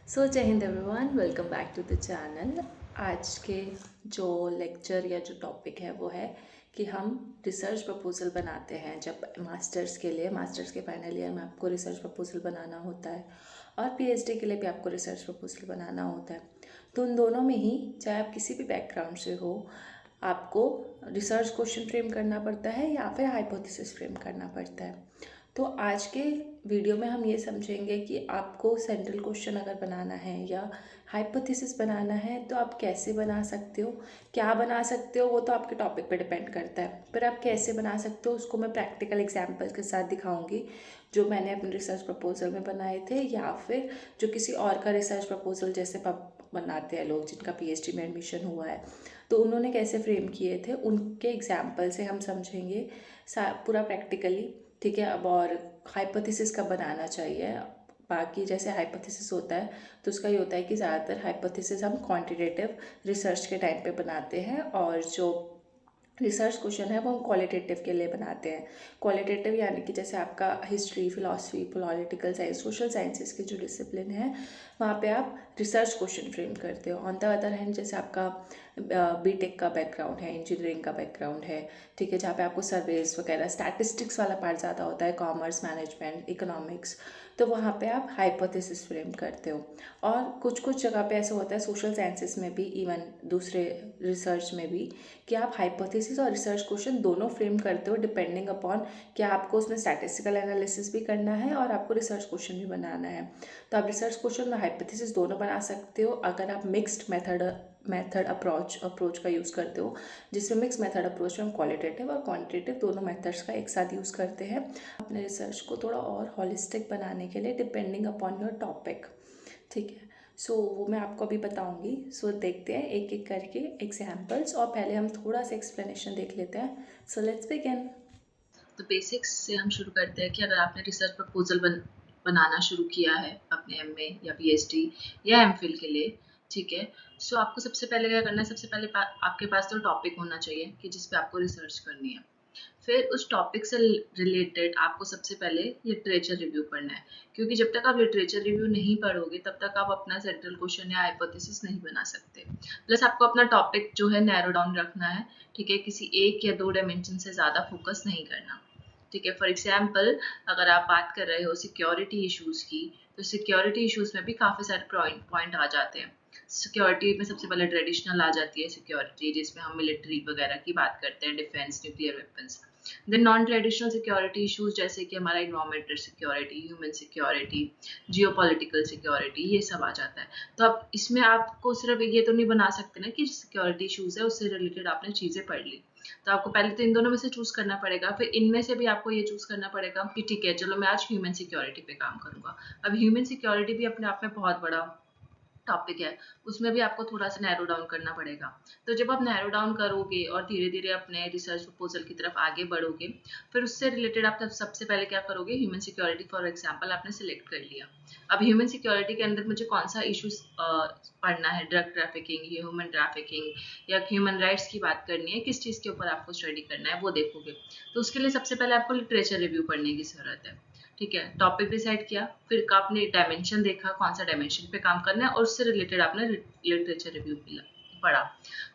So Jai Hind everyone, welcome back to the channel. आज के जो लेक्चर या जो टॉपिक है वो है कि हम रिसर्च प्रपोजल बनाते हैं। जब मास्टर्स के लिए, मास्टर्स के फाइनल ईयर में आपको रिसर्च प्रपोजल बनाना होता है और पीएचडी के लिए भी आपको रिसर्च प्रपोजल बनाना होता है। तो उन दोनों में ही, चाहे आप किसी भी बैकग्राउंड से हो, आपको रिसर्च क्वेश्चन फ्रेम करना पड़ता है या फिर हाइपोथेसिस फ्रेम करना पड़ता है। तो आज के वीडियो में हम ये समझेंगे कि आपको सेंट्रल क्वेश्चन अगर बनाना है या हाइपोथेसिस बनाना है तो आप कैसे बना सकते हो। क्या बना सकते हो वो तो आपके टॉपिक पे डिपेंड करता है, पर आप कैसे बना सकते हो उसको मैं प्रैक्टिकल एग्जांपल्स के साथ दिखाऊंगी, जो मैंने अपने रिसर्च प्रपोजल में बनाए थे या फिर जो किसी और का रिसर्च प्रपोजल जैसे बनाते हैं लोग जिनका पीएचडी में एडमिशन हुआ है, तो उन्होंने कैसे फ्रेम किए थे उनके एग्जाम्पल से हम समझेंगे पूरा प्रैक्टिकली। ठीक है। अब और हाइपोथेसिस कब बनाना चाहिए, बाकी जैसे हाइपोथेसिस होता है तो उसका ये होता है कि ज़्यादातर हाइपोथेसिस हम क्वांटिटेटिव रिसर्च के टाइम पे बनाते हैं, और जो रिसर्च क्वेश्चन है वो हम क्वालिटेटिव के लिए बनाते हैं। क्वालिटेटिव यानी कि जैसे आपका history, philosophy, political science, social sciences के जो डिसिप्लिन है वहाँ पे आप रिसर्च क्वेश्चन फ्रेम करते हो। ऑन द अदर हैंड जैसे आपका बीटेक का बैकग्राउंड है, इंजीनियरिंग का बैकग्राउंड है, ठीक है, जहाँ पे आपको सर्वेस वगैरह स्टैटिस्टिक्स वाला पार्ट ज़्यादा होता है, कॉमर्स, मैनेजमेंट, इकोनॉमिक्स, तो वहाँ पे आप हाइपोथेसिस फ्रेम करते हो। और कुछ कुछ जगह पे ऐसा होता है सोशल साइंसेस में भी, इवन दूसरे रिसर्च में भी, कि आप हाइपोथेसिस और रिसर्च क्वेश्चन दोनों फ्रेम करते हो डिपेंडिंग अपॉन कि आपको उसमें स्टैटिस्टिकल एनालिसिस भी करना है और आपको रिसर्च क्वेश्चन भी बनाना है। तो आप रिसर्च क्वेश्चन और हाइपोथेसिस दोनों बना सकते हो अगर आप मिक्स्ड मेथड अप्रोच का यूज़ करते हो, जिसमें मिक्स मेथड अप्रोच में हम क्वालिटेटिव और क्वांटिटेटिव दोनों मेथड्स का एक साथ यूज़ करते हैं अपने रिसर्च को थोड़ा और हॉलिस्टिक बनाने के लिए डिपेंडिंग अपॉन योर टॉपिक। ठीक है। सो वो मैं आपको अभी बताऊंगी। सो देखते हैं एक एक करके एग्जाम्पल्स, और पहले हम थोड़ा सा एक्सप्लेनेशन देख लेते हैं। So let's begin. तो बेसिक्स से हम शुरू करते हैं कि अगर आपने रिसर्च प्रपोजल बनाना शुरू किया है अपने एमए या पीएचडी या एमफिल के लिए, ठीक है। सो आपको सबसे पहले क्या करना है, सबसे पहले आपके पास तो टॉपिक होना चाहिए कि जिस पे आपको रिसर्च करनी है। फिर उस टॉपिक से रिलेटेड आपको सबसे पहले लिटरेचर रिव्यू पढ़ना है, क्योंकि जब तक आप लिटरेचर रिव्यू नहीं पढ़ोगे तब तक आप अपना सेंट्रल क्वेश्चन या हाइपोथेसिस नहीं बना सकते। प्लस आपको अपना टॉपिक जो है नैरो डाउन रखना है, ठीक है, किसी एक या दो डायमेंशन से ज़्यादा फोकस नहीं करना। ठीक है। फॉर एग्जाम्पल, अगर आप बात कर रहे हो सिक्योरिटी इश्यूज की, तो सिक्योरिटी इश्यूज में भी काफ़ी सारे पॉइंट आ जाते हैं। सिक्योरिटी में सबसे पहले ट्रेडिशनल आ जाती है सिक्योरिटी, जिसमें हम मिलिट्री वगैरह की बात करते हैं, defence, nuclear weapons. Then non traditional security issues जैसे कि हमारा environmental security, human security, geopolitical security, ये सब आ जाता है। तो अब इसमें आपको सिर्फ ये तो नहीं बना सकते ना कि सिक्योरिटी इश्यूज है उससे रिलेटेड आपने चीज़ें पढ़ ली। तो आपको पहले तो इन दोनों में से चूज करना पड़ेगा, फिर इनमें से भी आपको ये चूज करना पड़ेगा कि ठीक है चलो मैं आज ह्यूमन सिक्योरिटी पे काम करूंगा। अब ह्यूमन सिक्योरिटी भी अपने आप में बहुत बड़ा टॉपिक है, उसमें भी आपको थोड़ा सा नैरो डाउन करना पड़ेगा। तो जब आप नैरो डाउन करोगे और धीरे धीरे अपने रिसर्च प्रपोजल की तरफ आगे बढ़ोगे, फिर उससे रिलेटेड आप सबसे पहले क्या करोगे, ह्यूमन सिक्योरिटी फॉर एग्जाम्पल आपने सिलेक्ट कर लिया। अब ह्यूमन सिक्योरिटी के अंदर मुझे कौन सा इशूज पढ़ना है, ड्रग ट्रैफिकिंग, ह्यूमन ट्रैफिकिंग या ह्यूमन राइट्स की बात करनी है, किस चीज़ के ऊपर आपको स्टडी करना है वो देखोगे। तो उसके लिए सबसे पहले आपको लिटरेचर रिव्यू पढ़ने की जरूरत है। ठीक है, टॉपिक डिसाइड किया, फिर आपने डायमेंशन देखा कौन सा डायमेंशन पे काम करना है, और उससे रिलेटेड आपने लिटरेचर रिव्यू पढ़ा।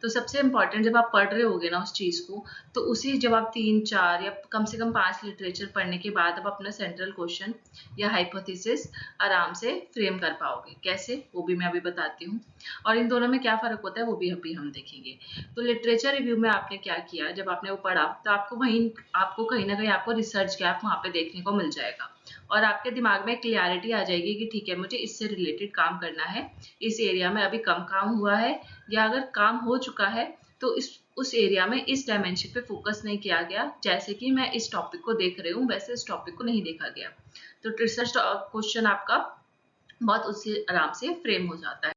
तो सबसे इंपॉर्टेंट, जब आप पढ़ रहे होगे ना उस चीज को, तो उसी जब आप 3 4 या कम से कम 5 लिटरेचर पढ़ने के बाद अब अपना सेंट्रल क्वेश्चन या हाइपोथेसिस आराम से फ्रेम कर पाओगे। कैसे, वो भी मैं अभी बताती हूँ, और इन दोनों में क्या फर्क होता है वो भी अभी हम देखेंगे। तो लिटरेचर रिव्यू में आपने क्या किया, जब आपने वो पढ़ा तो आपको कहीं ना कहीं आपको रिसर्च गैप वहाँ पे देखने को मिल जाएगा, और आपके दिमाग में क्लियरिटी आ जाएगी कि ठीक है मुझे इससे रिलेटेड काम करना है, इस एरिया में अभी कम काम हुआ है, या अगर काम हो चुका है तो इस उस एरिया में इस डायमेंशन पे फोकस नहीं किया गया, जैसे कि मैं इस टॉपिक को देख रही हूँ वैसे इस टॉपिक को नहीं देखा गया। तो रिसर्च क्वेश्चन आपका बहुत उससे आराम से फ्रेम हो जाता है।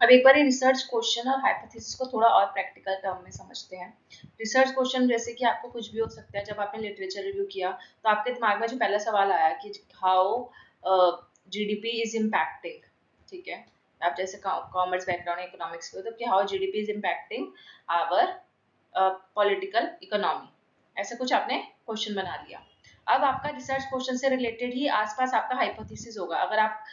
अब एक बार रिसर्च क्वेश्चन और हाइपोथेसिस को थोड़ा और प्रैक्टिकल टर्म में समझते हैं। रिसर्च क्वेश्चन जैसे कि आपको कुछ भी हो सकता है। जब आपने लिटरेचर रिव्यू किया तो आपके दिमाग में जो पहला सवाल आया कि हाउ जीडीपी इज इम्पैक्टिंग, ठीक है, आप जैसे कॉमर्स बैकग्राउंड इकोनॉमिक्स के हो तो कि how GDP is impacting our political economy, ऐसा कुछ आपने क्वेश्चन बना लिया। अब आपका रिसर्च क्वेश्चन से रिलेटेड ही आसपास आपका हाइपोथेसिस होगा। अगर आप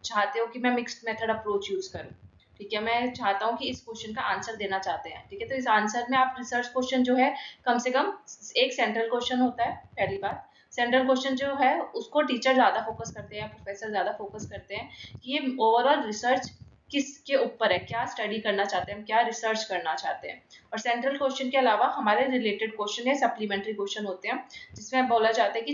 चाहते हो कि मैं मिक्स्ड मेथड अप्रोच यूज करूँ, ठीक है, मैं चाहता हूँ कि इस क्वेश्चन का आंसर देना चाहते हैं, ठीक है, तो इस आंसर में आप रिसर्च क्वेश्चन जो है कम से कम एक सेंट्रल क्वेश्चन होता है। पहली बात, सेंट्रल क्वेश्चन जो है उसको टीचर ज्यादा फोकस करते हैं, प्रोफेसर ज्यादा फोकस करते हैं कि ये ओवरऑल रिसर्च किसके ऊपर है, क्या स्टडी करना चाहते हैं, क्या रिसर्च करना चाहते हैं। और सेंट्रल क्वेश्चन के अलावा हमारे रिलेटेड क्वेश्चन या सप्लीमेंट्री क्वेश्चन होते हैं, जिसमें बोला जाता है कि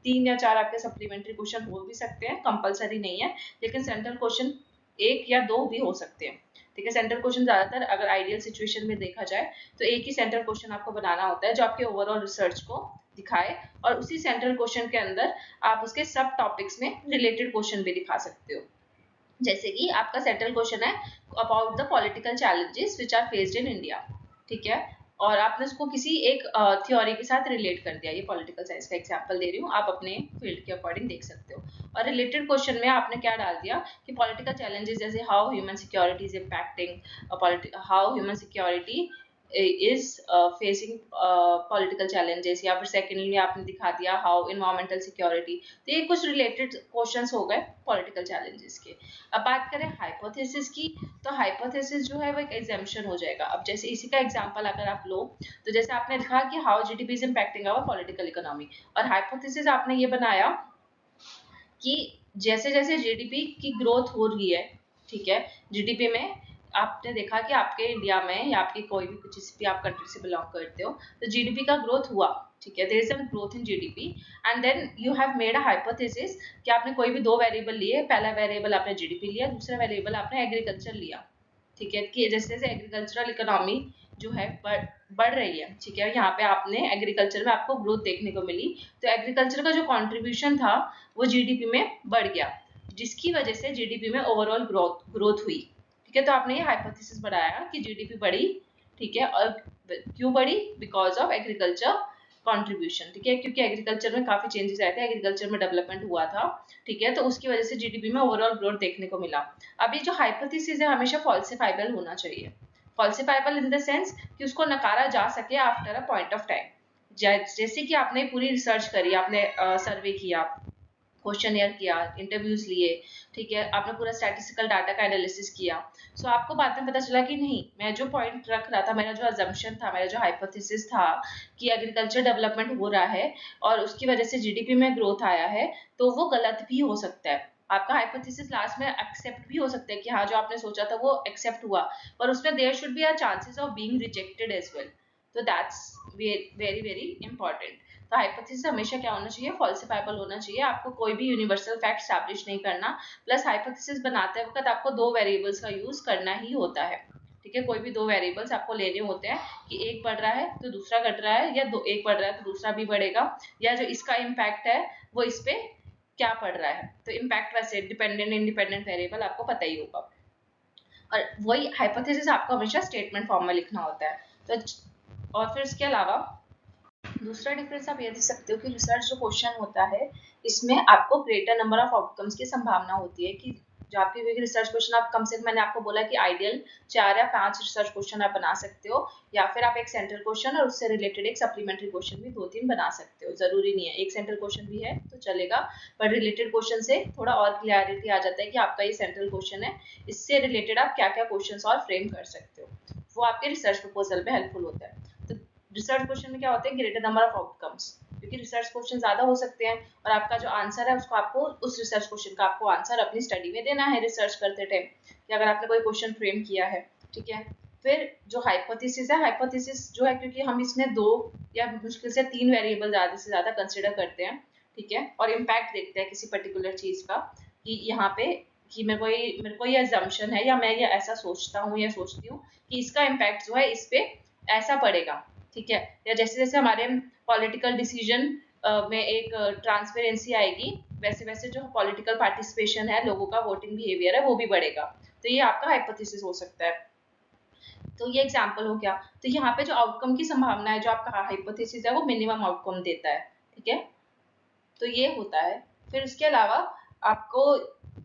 तीन या चार आपके सप्लीमेंट्री क्वेश्चन हो भी सकते हैं, कंपलसरी नहीं है, लेकिन सेंट्रल क्वेश्चन एक या दो भी हो सकते हैं, ठीक है। सेंट्रल क्वेश्चन ज्यादातर अगर आइडियल सिचुएशन में देखा जाए तो एक ही सेंट्रल क्वेश्चन आपको बनाना होता है जो आपके ओवरऑल रिसर्च को दिखाए, और उसी सेंट्रल क्वेश्चन के अंदर आप उसके सब टॉपिक्स में रिलेटेड क्वेश्चन भी दिखा सकते हो। जैसे कि आपका सेंट्रल क्वेश्चन है about the political challenges which are faced in India, ठीक है, और आपने उसको किसी एक थ्योरी के साथ रिलेट कर दिया। ये पॉलिटिकल साइंस का एग्जांपल दे रही हूँ, आप अपने फील्ड के अकॉर्डिंग देख सकते हो। और रिलेटेड क्वेश्चन में आपने क्या डाल दिया कि पॉलिटिकल चैलेंजेस जैसे how human security is impacting, how human security is facing political challenges, या फिर सेकेंडली आपने दिखा दिया हाउ इन्वायरमेंटल सिक्योरिटी। तो ये कुछ रिलेटेड क्वेश्चंस हो गए पॉलिटिकल चैलेंजेस के। अब बात करें हाइपोथेसिस की, तो हाइपोथेसिस जो है वो एक एग्जाम्पशन हो जाएगा। अब जैसे इसी का एग्जांपल अगर आप लो, तो जैसे आपने लिखा कि how GDP is impacting our political economy, और हाइपोथेसिस आपने ये बनाया कि जैसे जैसे जीडीपी की ग्रोथ हो रही है, ठीक है, जीडीपी में आपने देखा कि आपके इंडिया में या आपकी कोई भी जिस भी आप कंट्री से बिलोंग करते हो, तो जीडीपी का ग्रोथ हुआ, ठीक है, there is some growth in GDP, and then you have made a hypothesis कि आपने कोई भी दो वेरिएबल लिए, पहला वेरिएबल आपने जीडीपी लिया, दूसरा वेरिएबल आपने एग्रीकल्चर लिया, ठीक है, कि जैसे जैसे एग्रीकल्चरल इकोनॉमी जो है बढ़ रही है, ठीक है, यहाँ पे आपने एग्रीकल्चर में आपको ग्रोथ देखने को मिली, तो एग्रीकल्चर का जो कंट्रीब्यूशन था वो जीडीपी में बढ़ गया, जिसकी वजह से जीडीपी में ओवरऑल ग्रोथ हुई, ठीक है। तो आपने ये हाइपोथेसिस बनाया कि जीडीपी बढ़ी, ठीक है, और क्यों बढ़ी, बिकॉज ऑफ एग्रीकल्चर कंट्रीब्यूशन, ठीक है, क्योंकि एग्रीकल्चर में काफी चेंजेस आए थे, एग्रीकल्चर में डेवलपमेंट हुआ था, ठीक है, तो उसकी वजह से जीडीपी में ओवरऑल ग्रोथ देखने को मिला। अब ये जो हाइपोथेसिस है हमेशा फॉल्सिफाइबल होना चाहिए, फॉल्सिफाइबल इन द सेंस कि उसको नकारा जा सके after a point of time. जैसे कि आपने पूरी रिसर्च करी, आपने सर्वे किया, क्वेश्चनियर किया, इंटरव्यूज लिए, ठीक है, आपने पूरा स्टैटिस्टिकल डाटा का एनालिसिस किया, सो आपको बाद में पता चला कि नहीं, मैं जो पॉइंट रख रहा था, मेरा जो अजम्पशन था, मेरा जो हाइपोथेसिस था कि एग्रीकल्चर डेवलपमेंट हो रहा है और उसकी वजह से जीडीपी में ग्रोथ आया है, तो वो गलत भी हो सकता है। आपका हाइपोथेसिस लास्ट में एक्सेप्ट भी हो सकता है कि हाँ जो आपने सोचा था वो एक्सेप्ट हुआ, पर उसमें there should be a chances of being rejected as well, तो दैट्स वेरी वेरी इंपॉर्टेंट। तो हाइपोथेसिस हमेशा क्या होना चाहिए, फॉल्सिफाइबल होना चाहिए, आपको कोई भी यूनिवर्सल फैक्ट स्टैब्लिश नहीं करना, प्लस हाइपोथेसिस बनाते वक्त आपको दो वेरिएबल्स का यूज करना ही होता है, ठीक है, कोई भी दो वेरिएबल्स आपको लेने होते हैं कि एक बढ़ रहा है तो दूसरा घट रहा है, या दो एक बढ़ रहा है तो दूसरा भी बढ़ेगा, या जो इसका इम्पैक्ट है वो इस पे क्या पड़ रहा है। तो इम्पैक्ट वैसे डिपेंडेंट इंडिपेंडेंट वेरिएबल आपको पता ही होगा, और वही हाइपोथेसिस आपको हमेशा स्टेटमेंट फॉर्म में लिखना होता है। तो और फिर इसके अलावा दूसरा डिफरेंस आप ये देख सकते हो कि रिसर्च जो क्वेश्चन होता है इसमें आपको ग्रेटर नंबर ऑफ आउटकम्स की संभावना होती है कि जो आपके रिसर्च क्वेश्चन आप कम से कम, मैंने आपको बोला कि आइडियल 4 या 5 रिसर्च क्वेश्चन आप बना सकते हो, या फिर आप एक सेंट्रल क्वेश्चन और उससे रिलेटेड एक सप्लीमेंट्री क्वेश्चन भी 2-3 बना सकते हो, जरूरी नहीं है एक सेंट्रल क्वेश्चन भी है तो चलेगा, पर रिलेटेड क्वेश्चन से थोड़ा और क्लैरिटी आ जाता है कि आपका ये सेंट्रल क्वेश्चन है, इससे रिलेटेड आप क्या क्या क्वेश्चन और फ्रेम कर सकते हो, वो आपके रिसर्च प्रपोजल में हेल्पफुल होता है। तो रिसर्च क्वेश्चन में क्या होता है, ग्रेटर नंबर ऑफ आउटकम्स, क्योंकि रिसर्च क्वेश्चन ज्यादा हो सकते हैं और आपका जो आंसर है उसको आपको उस रिसर्च क्वेश्चन का आपको आंसर अपनी स्टडी में देना है रिसर्च करते टाइम, कि अगर आपने कोई क्वेश्चन फ्रेम किया है, ठीक है। फिर जो हाइपोथेसिस है, हाइपोथेसिस जो है क्योंकि हम इसमें 2 या मुश्किल से 3 वेरिएबल ज्यादा से ज्यादा कंसिडर करते हैं, ठीक है, और इम्पैक्ट देखते हैं किसी पर्टिकुलर चीज का, कि यहाँ पे कि मेरे को ये अजम्पशन है या मैं ये ऐसा सोचता हूँ या सोचती हूँ कि इसका इम्पैक्ट जो है इस पे ऐसा पड़ेगा, ठीक है, या जैसे जैसे हमारे पॉलिटिकल डिसीजन में एक ट्रांसपेरेंसी आएगी, वैसे वैसे जो पॉलिटिकल पार्टिसिपेशन है, लोगों का वोटिंग बिहेवियर है वो भी बढ़ेगा, तो ये आपका हाइपोथेसिस हो सकता है। तो ये एग्जांपल हो गया। तो यहाँ पे जो आउटकम की संभावना है, जो आपका हाइपोथेसिस है वो मिनिमम आउटकम देता है, ठीक है, तो ये होता है। फिर उसके अलावा आपको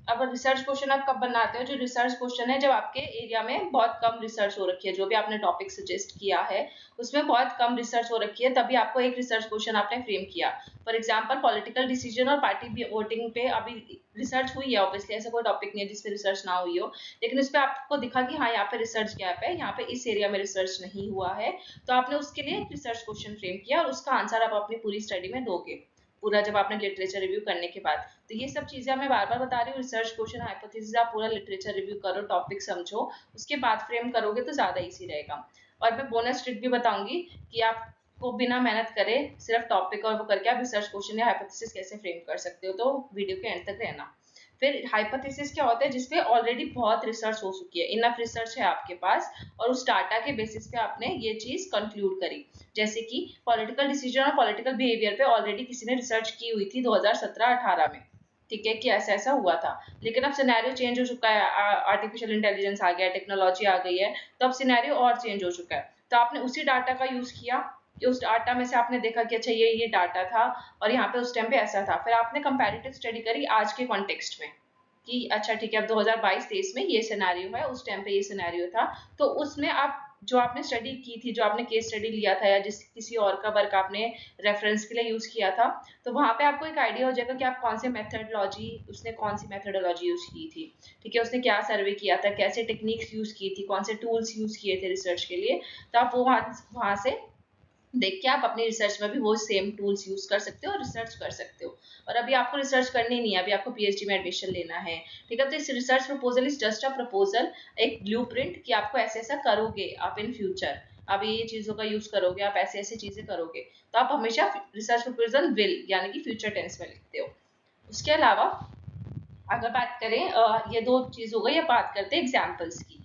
अब रिसर्च क्वेश्चन आप कब बनाते हो? जो रिसर्च क्वेश्चन है जब आपके एरिया में बहुत कम रिसर्च हो रखी है, जो भी आपने टॉपिक सजेस्ट किया है उसमें बहुत कम रिसर्च हो रखी है, तभी आपको एक रिसर्च क्वेश्चन आपने फ्रेम किया। फॉर एग्जाम्पल पॉलिटिकल डिसीजन और पार्टी वोटिंग पे अभी रिसर्च हुई है, ऑब्वियसली ऐसा कोई टॉपिक नहीं है जिसपे रिसर्च ना हुई हो, लेकिन उस पर आपको दिखा कि हाँ यहाँ पे रिसर्च गैप है, यहाँ पे इस एरिया में रिसर्च नहीं हुआ है, तो आपने उसके लिए एक रिसर्च क्वेश्चन फ्रेम किया और उसका आंसर आप अपनी पूरी स्टडी में दोगे, पूरा जब आपने लिटरेचर रिव्यू करने के बाद। तो ये सब चीजें मैं बार बार बता रही हूँ, रिसर्च क्वेश्चन हाइपोथेसिस आप पूरा लिटरेचर रिव्यू करो, टॉपिक समझो, उसके बाद फ्रेम करोगे तो ज्यादा इजी रहेगा। और मैं बोनस ट्रिक भी बताऊंगी कि आपको बिना मेहनत करे सिर्फ टॉपिक और वो करके आप रिसर्च क्वेश्चन या हाइपोथेसिस कैसे फ्रेम कर सकते हो, तो वीडियो के एंड तक रहना। फिर हाइपोथेसिस क्या होता है? जिसपे ऑलरेडी बहुत रिसर्च हो चुकी है, इनफ रिसर्च है आपके पास और उस डाटा के बेसिस पे आपने ये चीज कंक्लूड करी। जैसे कि पॉलिटिकल डिसीजन और पॉलिटिकल बिहेवियर पे ऑलरेडी किसी ने रिसर्च की हुई थी 2017-18 में, ठीक है, कि ऐसा ऐसा हुआ था, लेकिन अब सिनेरियो चेंज हो चुका है, आर्टिफिशियल इंटेलिजेंस आ गया, टेक्नोलॉजी आ गई है, तो अब सिनेरियो और चेंज हो चुका है, तो आपने उसी डाटा का यूज किया कि उस डाटा में से आपने देखा कि अच्छा ये डाटा था और यहाँ पे उस टाइम पे ऐसा था, फिर आपने कंपैरेटिव स्टडी करी आज के कॉन्टेक्स्ट में कि अच्छा ठीक है अब 2022-23 में ये सिनेरियो है, उस टाइम पे ये सिनेरियो था, तो उसमें आप जो आपने स्टडी की थी, जो आपने केस स्टडी लिया था या जिस किसी और का वर्क आपने रेफरेंस के लिए यूज किया था, तो वहां पे आपको एक आइडिया हो जाएगा कि आप कौन से मेथडोलॉजी, उसने कौन सी मेथडोलॉजी यूज की थी, ठीक है, उसने क्या सर्वे किया था, कैसे टेक्निक्स यूज की थी, कौन से टूल्स यूज किए थे रिसर्च के लिए, तो आप वो वहां से देख के आप अपनी रिसर्च में भी वो सेम टूल्स यूज कर सकते हो और रिसर्च कर सकते हो। और अभी आपको रिसर्च करनी नहीं है, अभी आपको पीएचडी में एडमिशन लेना है, ठीक है, तो इस research proposal is just a proposal, एक ब्लूप्रिंट कि आपको ऐसे ऐसा करोगे आप इन फ्यूचर, अब ये चीजों का यूज करोगे, आप ऐसे ऐसे चीजें करोगे, तो आप हमेशा रिसर्च प्रपोजल विल यानी कि फ्यूचर टेंस में लिखते हो। उसके अलावा अगर बात करें ये दो चीज हो गई, अब बात करते हैं एग्जाम्पल्स की।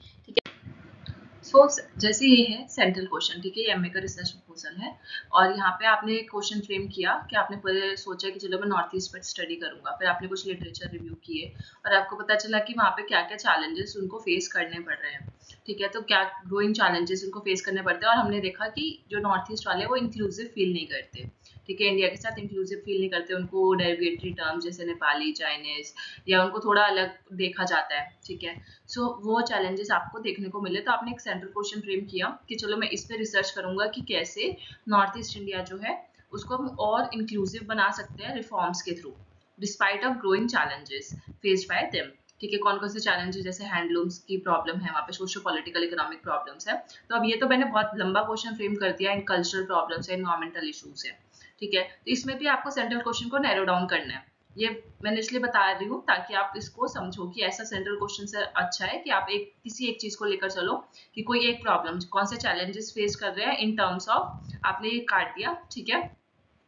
सो जैसे ये है सेंट्रल क्वेश्चन, ठीक है, ये एमए का रिसर्च प्रपोजल है और यहाँ पे आपने क्वेश्चन फ्रेम किया कि आपने पूरे सोचा कि चलो मैं नॉर्थ ईस्ट पर स्टडी करूंगा, फिर आपने कुछ लिटरेचर रिव्यू किए और आपको पता चला कि वहाँ पे क्या क्या चैलेंजेस उनको फेस करने पड़ रहे हैं, ठीक है, तो क्या ग्रोइंग चैलेंजेस उनको फेस करने पड़ते हैं, और हमने देखा कि जो नॉर्थ ईस्ट वाले हैं वो इंक्लूसिव फील नहीं करते, ठीक है, इंडिया के साथ इंक्लूसिव फील नहीं करते, उनको डेरिवेटरी टर्म्स जैसे नेपाली, चाइनीज या उनको थोड़ा अलग देखा जाता है, ठीक है, सो वो चैलेंजेस आपको देखने को मिले, तो आपने एक सेंट्रल क्वेश्चन फ्रेम किया कि चलो मैं इस पे रिसर्च करूंगा कि कैसे नॉर्थ ईस्ट इंडिया जो है उसको हम और इंक्लूसिव बना सकते हैं रिफॉर्म्स के through, despite of growing challenges faced by them, ठीक है, कौन कौन से चैलेंजेस, जैसे हैंडलूम्स की प्रॉब्लम है, वहाँ पे सोशो पॉलिटिकल इकोनॉमिक प्रॉब्लम्स है, तो अब ये तो मैंने बहुत लंबा क्वेश्चन फ्रेम कर दिया, इन कल्चरल प्रॉब्लम्स है, इन्वायरमेंटल इशूज है, ठीक है, तो इसमें भी आपको सेंट्रल क्वेश्चन को नैरो डाउन करना है, ये मैंने इसलिए बता रही हूँ ताकि आप इसको समझो कि ऐसा सेंट्रल क्वेश्चन से अच्छा है कि आप एक किसी एक चीज को लेकर चलो कि कोई एक प्रॉब्लम, कौन से चैलेंजेस फेस कर रहे हैं इन टर्म्स ऑफ, आपने ये काट दिया, ठीक है,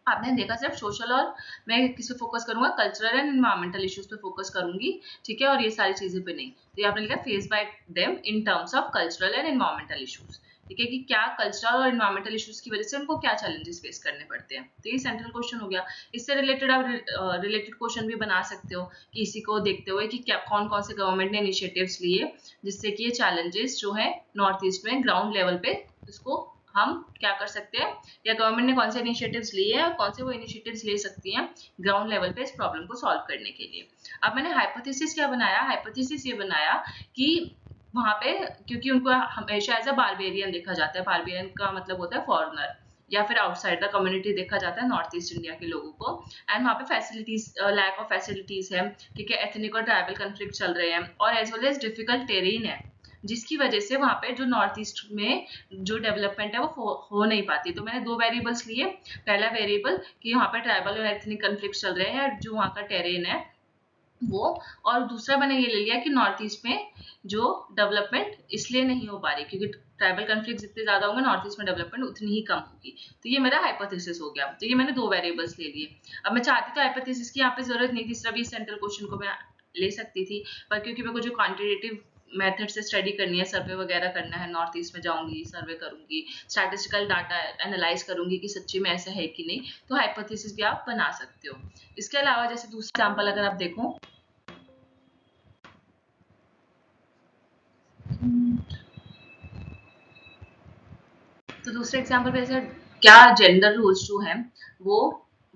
आपने देखा सिर्फ सोशल, और मैं किस पे फोकस करूंगा, कल्चरल एंड एनवायरमेंटल इश्यूज पे फोकस करूंगी, ठीक है, और ये सारी चीजें पे नहीं, तो ये आपने लिखा face by them in terms of cultural and environmental issues, ठीक है, कि क्या कल्चरल और एनवायरमेंटल इश्यूज की वजह से उनको क्या चैलेंजेस फेस करने पड़ते हैं, तो ये सेंट्रल क्वेश्चन हो गया। इससे रिलेटेड आप रिलेटेड क्वेश्चन भी बना सकते हो कि इसी को देखते हुए कि क्या कौन कौन से गवर्नमेंट ने इनिशिएटिव्स लिए जिससे कि ये चैलेंजेस जो है नॉर्थ ईस्ट में ग्राउंड लेवल पे इसको हम क्या कर सकते हैं, या गवर्नमेंट ने कौन से इनिशिएटिव्स लिए हैं और कौन से वो इनिशिएटिव्स ले सकती हैं ग्राउंड लेवल पे इस प्रॉब्लम को सॉल्व करने के लिए। अब मैंने हाइपोथेसिस क्या बनाया, हाइपोथेसिस ये बनाया कि वहां पे, क्योंकि उनको हमेशा एज अ बारबेरियन देखा जाता है, बारबेरियन का मतलब होता है फॉरेनर या फिर आउटसाइड द कम्युनिटी देखा जाता है नॉर्थ ईस्ट इंडिया के लोगों को, एंड वहाँ पे फैसिलिटीज, लैक ऑफ फैसिलिटीज है, ठीक है, एथनिक और ट्राइबल कंफ्लिक्ट चल रहे हैं और as well as difficult terrain है, जिसकी वजह से वहाँ पे जो नॉर्थ ईस्ट में जो डेवलपमेंट है वो हो नहीं पाती, तो मैंने दो वेरिएबल्स लिए, पहला वेरिएबल कि वहाँ पे ट्राइबल और एथनिक कंफ्लिक्ट चल रहे हैं जो वहाँ का टेरेन है वो, और दूसरा मैंने ये ले लिया कि नॉर्थ ईस्ट में जो डेवलपमेंट इसलिए नहीं हो पा रही क्योंकि ट्राइबल कंफ्लिक्ट जितने ज्यादा होंगे नॉर्थ ईस्ट में डेवलपमेंट उतनी ही कम होगी, तो ये मेरा हाइपोथेसिस हो गया, तो ये मैंने दो वेरिएबल्स ले लिए। अब मैं चाहती तो हाइपोथेसिस की यहाँ पे जरूरत नहीं थी, सिर्फ भी सेंट्रल क्वेश्चन को मैं ले सकती थी, पर क्योंकि मेरे को जो क्वांटिटेटिव मेथड से स्टडी करनी है, सर्वे वगैरह करना है, नॉर्थ ईस्ट में जाऊंगी, सर्वे करूंगी, स्टैटिस्टिकल डाटा एनालाइज करूंगी कि सच्ची में ऐसा है कि नहीं, तो हाइपोथेसिस भी आप बना सकते हो। इसके अलावा जैसे दूसरा एग्जाम्पल अगर आप देखो, तो दूसरे एग्जाम्पल पे जैसे क्या जेंडर रोल्स जो है वो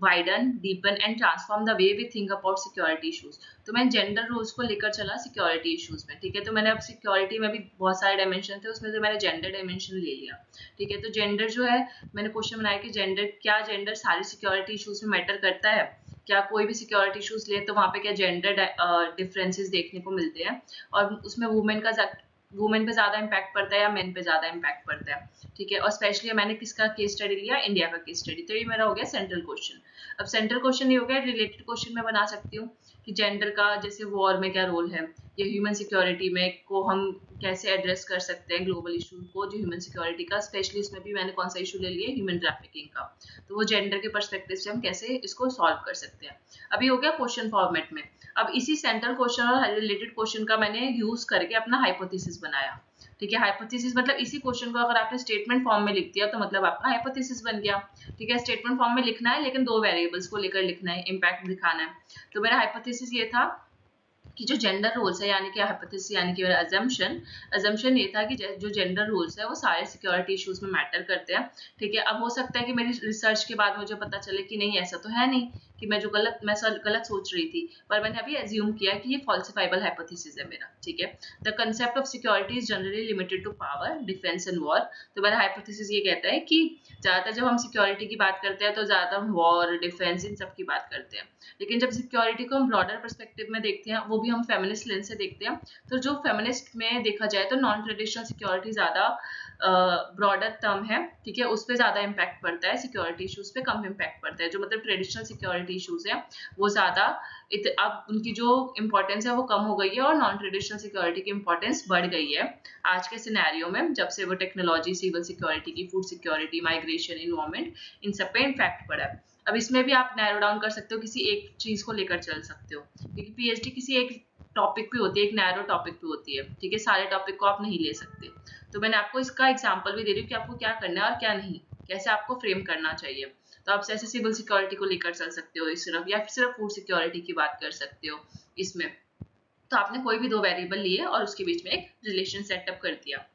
widen, deepen and transform the way we think about security issues. तो मैं जेंडर रोल्स को लेकर चला सिक्योरिटी इशूज में, ठीक है। तो मैंने अब सिक्योरिटी में भी बहुत सारे डायमेंशन थे, उसमें से मैंने जेंडर डायमेंशन ले लिया, ठीक है। तो जेंडर जो है, मैंने क्वेश्चन बनाया कि जेंडर सारी सिक्योरिटी इशूज में मैटर करता है, क्या कोई भी सिक्योरिटी इशूज ले तो वहाँ पे क्या जेंडर डिफरेंसेस देखने को मिलते हैं, और उसमें वुमेन पे ज्यादा इम्पैक्ट पड़ता है या मेन पे ज्यादा इम्पैक्ट पड़ता है, ठीक है। और स्पेशली मैंने किसका केस स्टडी लिया, इंडिया का केस स्टडी। तो ये मेरा हो गया सेंट्रल क्वेश्चन। अब सेंट्रल क्वेश्चन ये हो गया, रिलेटेड क्वेश्चन मैं बना सकती हूँ कि जेंडर का जैसे वॉर में क्या रोल है, या ह्यूमन सिक्योरिटी में को हम कैसे एड्रेस कर सकते हैं ग्लोबल इशू को, जो ह्यूमन सिक्योरिटी का, स्पेशली इसमें भी मैंने कौन सा इशू ले लिया, ह्यूमन ट्रैफिकिंग का। तो वो जेंडर के पर्सपेक्टिव से हम कैसे इसको सॉल्व कर सकते हैं। अभी हो गया क्वेश्चन फॉर्मेट में। अब इसी सेंट्रल क्वेश्चन और रिलेटेड क्वेश्चन का मैंने यूज करके अपना हाइपोथेसिस बनाया, ठीक है। हाइपोथेसिस मतलब इसी क्वेश्चन को अगर आपने स्टेटमेंट फॉर्म में लिख दिया तो मतलब आपका हाइपोथेसिस बन गया, ठीक है। स्टेटमेंट फॉर्म में लिखना है लेकिन 2 वेरिएबल्स को लेकर लिखना है, इम्पैक्ट दिखाना है। तो मेरा हाइपोथेसिस ये था कि जो जेंडर रोल्स है, यानी कि हाइपोथेसिस यानी कि अजम्पशन ये था कि जो जेंडर रोल्स है वो सारे सिक्योरिटी इश्यूज में मैटर करते हैं, ठीक है। अब हो सकता है कि मेरी रिसर्च के बाद मुझे पता चले कि नहीं, ऐसा तो है नहीं, कि मैं गलत सोच रही थी, पर मैंने अभी एज्यूम किया कि ये फॉल्सिफाइबल हाइपोथेसिस है मेरा, ठीक है। The concept of security is generally limited to power, defence and war. तो मेरा हाइपोथेसिस ये कहता है कि ज्यादातर जब हम सिक्योरिटी की बात करते हैं तो ज्यादा हम वॉर, डिफेंस, इन सब की बात करते हैं। लेकिन जब सिक्योरिटी को हम ब्रॉडर पर्सपेक्टिव में देखते हैं, वो भी हम फेमिनिस्ट लेंस से देखते हैं, तो जो फेमिनिस्ट में देखा जाए तो नॉन ट्रेडिशनल सिक्योरिटी ज्यादा ब्रॉडर टर्म है, ठीक है। उस पर ज्यादा इम्पैक्ट पड़ता है, सिक्योरिटी इशूज पे कम इम्पैक्ट पड़ता है। जो मतलब ट्रेडिशनल सिक्योरिटी इशूज है वो ज्यादा अब उनकी जो इम्पोर्टेंस है वो कम हो गई है, और नॉन ट्रेडिशनल सिक्योरिटी की इम्पोर्टेंस बढ़ गई है आज के सिनेरियो में, जब से वो टेक्नोलॉजी, सिविल सिक्योरिटी की, फूड सिक्योरिटी, माइग्रेशन, इन्वायरमेंट, इन सब पे इम्पैक्ट पड़ा है। अब इसमें भी आप नैरो डाउन कर सकते हो, किसी एक चीज को लेकर चल सकते हो, क्योंकि पीएचडी किसी एक टॉपिक पे होती है, एक नैरो टॉपिक पे होती है, ठीक है। सारे टॉपिक को आप नहीं ले सकते। तो मैंने आपको इसका एग्जांपल भी दे रही हूँ कि आपको क्या करना है और क्या नहीं, कैसे आपको फ्रेम करना चाहिए। तो आप जैसे सिविल सिक्योरिटी को लेकर चल सकते हो इस तरफ, या फिर सिर्फ फूड सिक्योरिटी की बात कर सकते हो इसमें। तो आपने कोई भी 2 वेरिएबल लिए और उसके बीच में एक रिलेशन सेटअप कर दिया।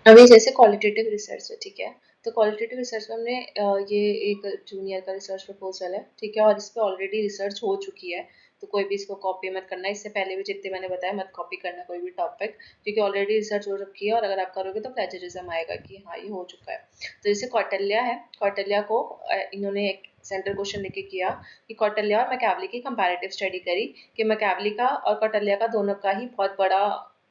अभी जैसे क्वालिटेटिव रिसर्च है, ठीक है। तो क्वालिटेटिव रिसर्च में हमने ये एक जूनियर का रिसर्च प्रपोजल है, ठीक है, और इस पर ऑलरेडी रिसर्च हो चुकी है, तो कोई भी इसको कॉपी मत करना। इससे पहले भी जितने मैंने बताया, मत कॉपी करना कोई भी टॉपिक, क्योंकि ऑलरेडी रिसर्च हो रखी है, और अगर आप करोगे तो प्लेजरिज्म आएगा कि हाँ ये हो चुका है। तो जैसे कौटिल्य है, कौटिल्य को इन्होंने एक सेंट्रल क्वेश्चन लेके किया कि कौटिल्य और मैकियावेली की कंपैरेटिव स्टडी करी, कि मैकियावेली का और कौटिल्य का दोनों का ही बहुत बड़ा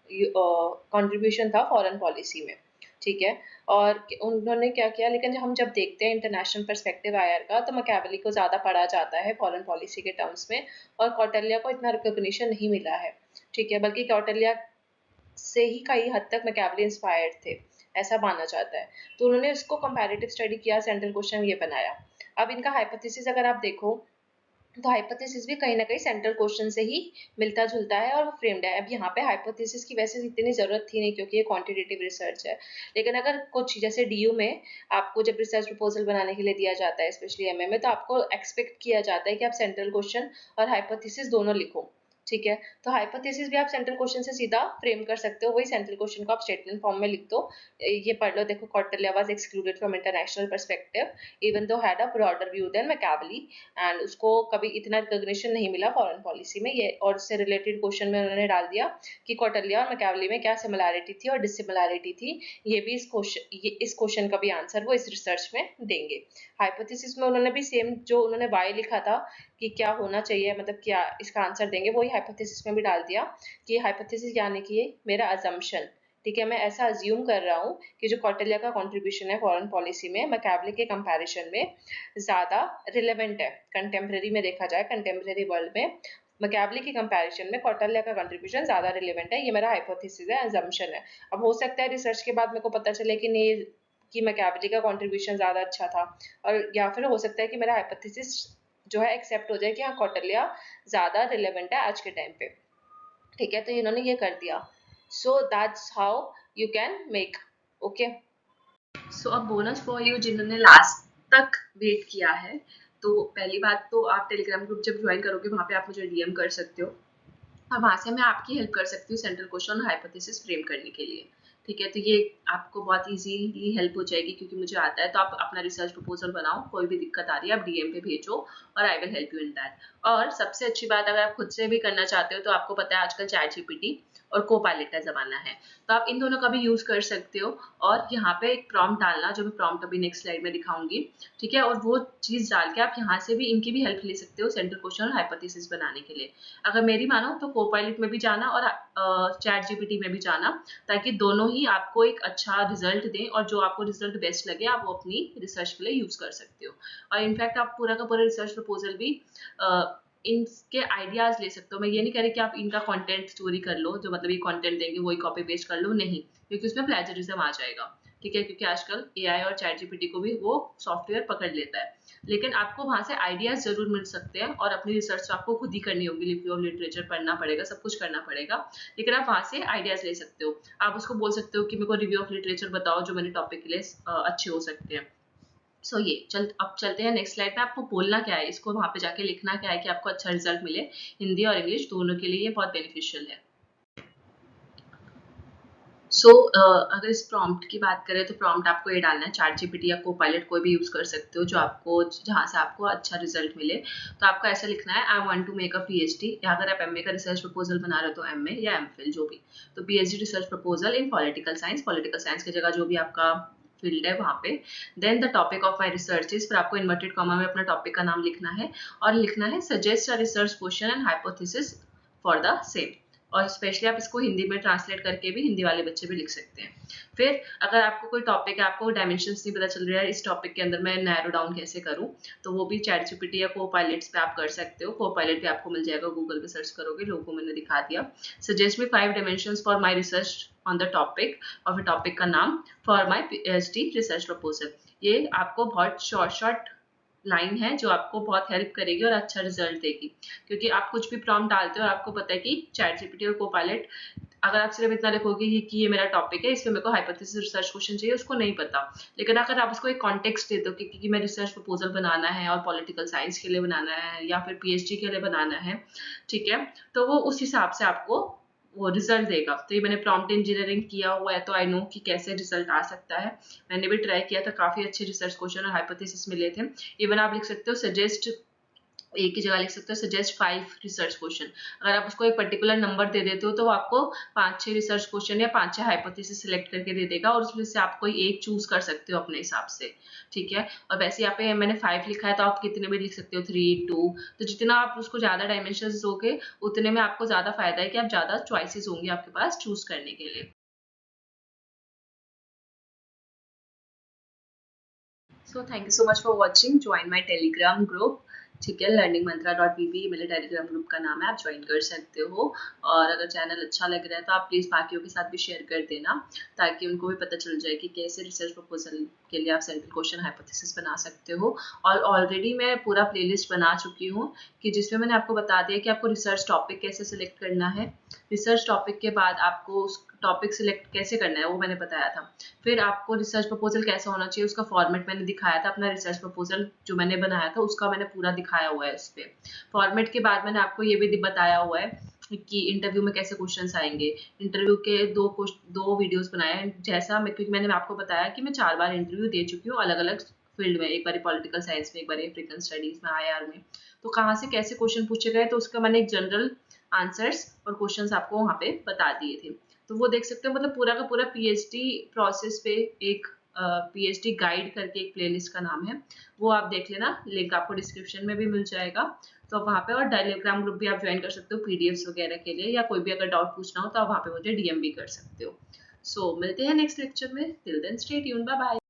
कंट्रीब्यूशन था फॉरेन पॉलिसी में, ठीक है। और उन्होंने क्या किया, लेकिन जब देखते हैं इंटरनेशनल पर्सपेक्टिव आयर का, तो मैकियावेली को ज़्यादा पढ़ा जाता है फॉरेन पॉलिसी के टर्म्स में, और कौटिल्य को इतना रिकॉग्निशन नहीं मिला है, ठीक है। बल्कि कौटिल्य से ही कई हद तक मैकियावेली इंस्पायर्ड थे, ऐसा माना जाता है। तो उन्होंने इसको कंपैरेटिव स्टडी किया, सेंट्रल क्वेश्चन ये बनाया। अब इनका हाइपोथेसिस अगर आप देखो, तो हाइपोथेसिस भी कहीं ना कहीं सेंट्रल क्वेश्चन से ही मिलता जुलता है और वो फ्रेम्ड है। अब यहाँ पे हाइपोथेसिस की वैसे इतनी जरूरत थी नहीं, क्योंकि ये क्वांटिटेटिव रिसर्च है। लेकिन अगर कुछ जैसे डीयू में आपको जब रिसर्च प्रपोजल बनाने के लिए दिया जाता है, स्पेशली एमए में, तो आपको एक्सपेक्ट किया जाता है कि आप सेंट्रल क्वेश्चन और हाइपोथेसिस दोनों लिखो, ठीक है। तो हाइपोथेसिस भी आप सेंट्रल क्वेश्चन से सीधा फ्रेम कर सकते हो, वही सेंट्रल क्वेश्चन को आप स्टेटमेंट फॉर्म में लिख दो। ये पढ़ लो, देखो, Kautilya was excluded from international perspective even though had a broader view than Machiavelli, and उसको कभी इतना रिकॉग्निशन नहीं मिला फॉरेन पॉलिसी में। ये और उससे रिलेटेड क्वेश्चन में उन्होंने डाल दिया कि कौटिल्य और मैकियावेली में क्या सिमिलैरिटी थी और डिसिमिलैरिटी थी। ये भी इस क्वेश्चन का भी आंसर वो इस रिसर्च में देंगे। हाइपोथेसिस में उन्होंने भी सेम जो उन्होंने वाई लिखा था कि क्या होना चाहिए, मतलब क्या इसका आंसर देंगे, वही हाइपोथेसिस में भी डाल दिया कि हाइपोथेसिस यानी कि ये मेरा अजम्पशन, ठीक है। मैं ऐसा अज्यूम कर रहा हूँ कि जो कौटिल्य का कंट्रीब्यूशन है फॉरेन पॉलिसी में मैकियावेली के कंपैरिजन में ज्यादा रिलेवेंट है। कंटेम्प्रेरी में देखा जाए, कंटेम्प्रेरी वर्ल्ड में मैकियावेली के कंपैरिजन में कौटिल्य का कंट्रीब्यूशन ज्यादा रिलेवेंट है। ये मेरा हाइपोथेसिस है, अजम्पशन है। अब हो सकता है रिसर्च के बाद मेरे को पता चले कि नहीं, कि मैकियावेली का कंट्रीब्यूशन ज्यादा अच्छा था, और या फिर हो सकता है कि मेरा हाइपोथेसिस जो है एक्सेप्ट हो जाए कि हाँ कौटिल्य ज्यादा रिलेवेंट है आज के टाइम पे, ठीक है। तो इन्होंने ये कर दिया। So that's how you can make, okay. So अब बोनस फॉर यू जिन्होंने लास्ट तक वेट किया है, तो पहली बात तो आप टेलीग्राम ग्रुप जब ज्वाइन करोगे वहाँ पे आप मुझे डीएम कर सकते हो, और वहाँ से मैं आपकी हेल्प कर सकती हूँ सेंट्रल क्वेश्चन और हाइपोथेसिस फ्रेम करने के लिए, ठीक है, तो ये आपको बहुत इजीली हेल्प हो जाएगी क्योंकि मुझे आता है। तो आप अपना रिसर्च प्रपोजल बनाओ, कोई भी दिक्कत आ रही है आप डीएम पे भेजो और I will help you in that. और सबसे अच्छी बात, अगर आप खुद से भी करना चाहते हो तो आपको पता है आजकल चैट जीपीटी और कोपायलट का ज़माना है, तो आप इन दोनों का भी यूज़ कर सकते हो। और यहाँ पे एक प्रॉम्प्ट डालना, जो मैं प्रॉम्प्ट अभी नेक्स्ट स्लाइड में दिखाऊंगी, ठीक है, और वो चीज़ डाल के आप यहाँ से भी इनकी भी हेल्प ले सकते हो सेंट्रल क्वेश्चन और हाइपोथेसिस बनाने के लिए। अगर मेरी मानो तो कोपायलट में भी जाना और चैट जीपीटी में भी जाना, ताकि दोनों ही आपको एक अच्छा रिजल्ट दें और जो आपको रिजल्ट बेस्ट लगे आप वो अपनी रिसर्च के लिए यूज़ कर सकते हो। और इनफैक्ट आप पूरा का पूरा रिसर्च प्रपोजल भी इनके आइडियाज ले सकते हो। मैं ये नहीं कह रही कि आप इनका कंटेंट चोरी कर लो, जो मतलब ये कंटेंट देंगे वही कॉपी पेस्ट कर लो, नहीं, क्योंकि उसमें प्लेजरिज्म आ जाएगा। ठीक है, क्योंकि आजकल एआई और चैट जीपीटी को भी वो सॉफ्टवेयर पकड़ लेता है। लेकिन आपको वहां से आइडियाज जरूर मिल सकते हैं और अपनी रिसर्च आपको खुद ही करनी होगी, रिव्यू ऑफ लिटरेचर पढ़ना पड़ेगा, सब कुछ करना पड़ेगा, लेकिन आप वहां से आइडियाज ले सकते हो। आप उसको बोल सकते हो कि मेरे को रिव्यू ऑफ लिटरेचर बताओ जो मेरे टॉपिक के लिए अच्छे हो सकते हैं। ये अब चलते हैं नेक्स्ट स्लाइड पे। आपको बोलना क्या है, इसको वहां पे जाके लिखना क्या है कि आपको अच्छा रिजल्ट मिले। हिंदी और इंग्लिश दोनों के लिए ये बहुत बेनिफिशियल है। अगर इस प्रॉम्प्ट की बात करें तो प्रॉम्प्ट आपको ये डालना है, चैट जीपीटी या कोपायलट कोई भी यूज कर सकते हो जो आपको, जहां से आपको अच्छा रिजल्ट मिले। तो आपको ऐसा लिखना है, I want to make a PhD, या अगर आप एमए का रिसर्च प्रपोजल बना रहे हो तो एमए या एमफिल जो भी, तो PhD research proposal in political science, political science की जगह जो भी आपका फील्ड है वहां पे। Then the topic of my research is, फिर आपको इन्वर्टेड कॉमा में अपना टॉपिक का नाम लिखना है और लिखना है suggest a research question and hypothesis for the same. और स्पेशली आप इसको हिंदी में ट्रांसलेट करके भी हिंदी वाले बच्चे भी लिख सकते हैं। फिर अगर आपको कोई टॉपिक है, आपको डायमेंशंस नहीं पता चल रहा है इस टॉपिक के अंदर मैं नैरो डाउन कैसे करूं, तो वो भी चैट जीपीटी या कोपायलट्स पे आप कर सकते हो। कोपायलट पे आपको मिल जाएगा, गूगल पे सर्च करोगे, लोगों को मैंने दिखा दिया। Suggest me 5 dimensions for my research on the topic, और फिर टॉपिक का नाम for my PhD research proposal. ये आपको बहुत शॉर्ट लाइन है जो आपको बहुत हेल्प करेगी और अच्छा रिजल्ट देगी, क्योंकि आप कुछ भी प्रॉम्प्ट डालते हो और आपको पता है कि चैट जीपीटी और कोपायलट, अगर आप सिर्फ इतना लिखोगे कि ये मेरा टॉपिक है, इसमें मेरे को हाइपोथेसिस रिसर्च क्वेश्चन चाहिए, उसको नहीं पता। लेकिन अगर आप उसको एक कॉन्टेक्स्ट देते हो कि मैं रिसर्च प्रपोजल बनाना है और पॉलिटिकल साइंस के लिए बनाना है या फिर पीएचडी के लिए बनाना है, ठीक है, तो वो उस हिसाब से आपको वो रिजल्ट देगा। तो ये मैंने प्रॉम्प्ट इंजीनियरिंग किया हुआ है तो आई नो कि कैसे रिजल्ट आ सकता है। मैंने भी ट्राई किया था, काफी अच्छे रिसर्च क्वेश्चन और हाइपोथेसिस मिले थे। इवन आप लिख सकते हो सजेस्ट, एक ही जगह लिख सकते हो सजेस्ट 5 रिसर्च क्वेश्चन। अगर आप उसको एक पर्टिकुलर नंबर दे देते हो तो वो आपको 5-6 रिसर्च क्वेश्चन या 5-6 हाइपोथेसिस सिलेक्ट करके दे देगा और उसमें से आप कोई एक चूज कर सकते हो अपने हिसाब से, ठीक है। और वैसे यहाँ पे मैंने 5 लिखा है तो आप कितने भी लिख सकते हो, 3, 2, तो जितना आप उसको ज्यादा डायमेंशन दोगे उतने में आपको ज्यादा फायदा है कि आप ज्यादा चॉइसेस होंगे आपके पास चूज करने के लिए। Thank you so much for watching, join my Telegram group, ठीक है, learningmantra.pp मेरे टेलीग्राम ग्रुप का नाम है, आप ज्वाइन कर सकते हो। और अगर चैनल अच्छा लग रहा है तो आप प्लीज़ बाकियों के साथ भी शेयर कर देना, ताकि उनको भी पता चल जाए कि कैसे रिसर्च प्रपोजल के लिए आप सेंट्रल क्वेश्चन हाइपोथेसिस बना सकते हो। और ऑलरेडी मैं पूरा प्लेलिस्ट बना चुकी हूँ कि जिसमें मैंने आपको बता दिया कि आपको रिसर्च टॉपिक कैसे सिलेक्ट करना है, रिसर्च टॉपिक के बाद आपको उस टॉपिक सिलेक्ट कैसे करना है वो मैंने बताया था। फिर आपको रिसर्च प्रपोजल कैसा होना चाहिए उसका फॉर्मेट मैंने दिखाया था, अपना रिसर्च प्रपोजल जो मैंने बनाया था उसका मैंने पूरा दिखाया हुआ है इस पे। फॉर्मेट के बाद मैंने आपको ये भी बताया हुआ है कि इंटरव्यू में कैसे क्वेश्चंस आएंगे। इंटरव्यू के दो वीडियोस बनाए हैं, जैसा मैं, क्योंकि मैंने आपको बताया कि मैं 4 बार इंटरव्यू दे चुकी हूँ अलग अलग फील्ड में, एक बार पॉलिटिकल साइंस में, एक बार अफ्रीकन स्टडीज में, आईआर में। तो कहाँ से कैसे क्वेश्चन पूछे गए तो उसका मैंने एक जनरल आंसर्स और क्वेश्चंस आपको वहाँ पे बता दिए थे। तो वो देख सकते हो, मतलब पूरा का पूरा पीएचडी प्रोसेस पे एक पीएचडी गाइड करके एक प्लेलिस्ट का नाम है, वो आप देख लेना, लिंक आपको डिस्क्रिप्शन में भी मिल जाएगा। तो वहाँ पे, और टेलीग्राम ग्रुप भी आप ज्वाइन कर सकते हो पीडीएफ्स वगैरह के लिए, या कोई भी अगर डाउट पूछना हो तो आप वहाँ पे मुझे डीएम भी कर सकते हो। मिलते हैं नेक्स्ट लेक्चर में, till then stay tuned, bye bye.